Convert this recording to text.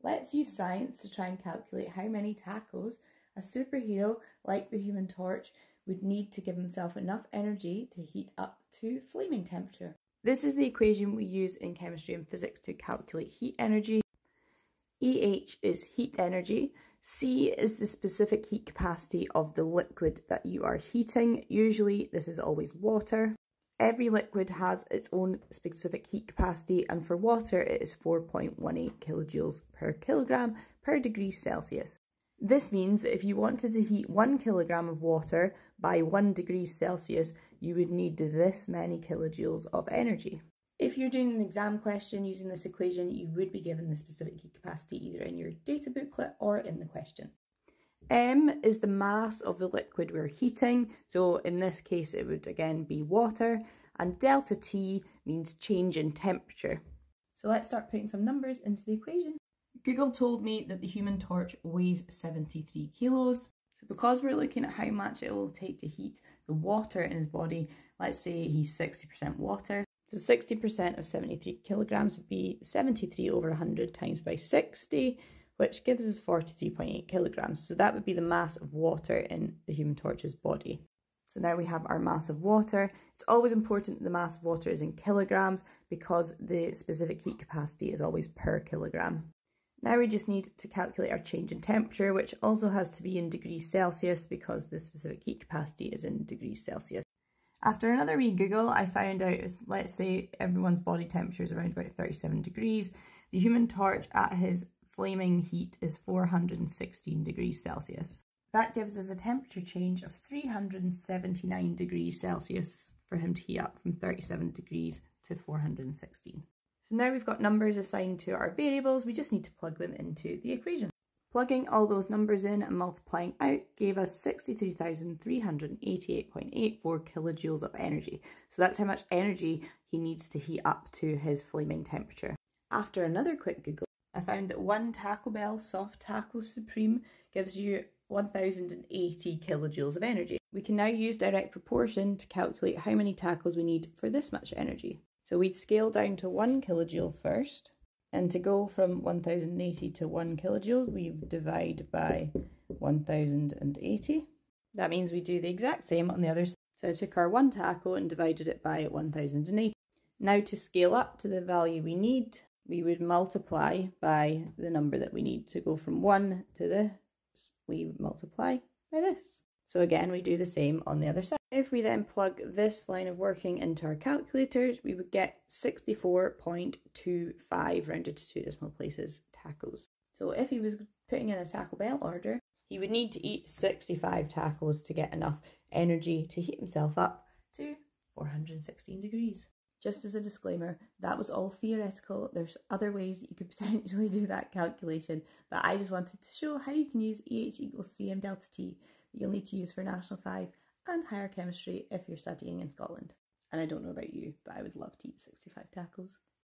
let's use science to try and calculate how many tacos a superhero like the Human Torch would need to give himself enough energy to heat up to flaming temperature. This is the equation we use in chemistry and physics to calculate heat energy. EH is heat energy, C is the specific heat capacity of the liquid that you are heating. Usually this is always water. Every liquid has its own specific heat capacity, and for water it is 4.18 kilojoules per kilogram per degree Celsius. This means that if you wanted to heat 1 kilogram of water by 1 degree Celsius, you would need this many kilojoules of energy. If you're doing an exam question using this equation, you would be given the specific heat capacity either in your data booklet or in the question. M is the mass of the liquid we're heating, so in this case it would again be water, and delta T means change in temperature. So let's start putting some numbers into the equation. Google told me that the Human Torch weighs 73 kilos. So because we're looking at how much it will take to heat the water in his body, let's say he's 60% water. So 60% of 73 kilograms would be 73 over 100 times by 60, which gives us 43.8 kilograms. So that would be the mass of water in the Human Torch's body. So now we have our mass of water. It's always important that the mass of water is in kilograms because the specific heat capacity is always per kilogram. Now we just need to calculate our change in temperature, which also has to be in degrees Celsius because the specific heat capacity is in degrees Celsius. After another wee Google, I found out, let's say everyone's body temperature is around about 37 degrees. The Human Torch at his flaming heat is 416 degrees Celsius. That gives us a temperature change of 379 degrees Celsius for him to heat up from 37 degrees to 416. So now we've got numbers assigned to our variables, we just need to plug them into the equation. Plugging all those numbers in and multiplying out gave us 63,388.84 kilojoules of energy. So that's how much energy he needs to heat up to his flaming temperature. After another quick Google, I found that one Taco Bell Soft Taco Supreme gives you 1,080 kilojoules of energy. We can now use direct proportion to calculate how many tacos we need for this much energy. So we'd scale down to 1 kilojoule first, and to go from 1,080 to 1 kilojoule, we divide by 1,080. That means we do the exact same on the other side. So I took our one taco and divided it by 1,080. Now to scale up to the value we need, we would multiply by the number that we need. To go from 1 to this, we multiply by this. So again, we do the same on the other side. If we then plug this line of working into our calculators, we would get 64.25 rounded to 2 decimal places tacos. So if he was putting in a Taco Bell order, he would need to eat 65 tacos to get enough energy to heat himself up to 416 degrees. Just as a disclaimer, that was all theoretical. There's other ways that you could potentially do that calculation, but I just wanted to show how you can use EH equals CM delta T that you'll need to use for National 5 and higher chemistry if you're studying in Scotland. And I don't know about you, but I would love to eat 65 tacos.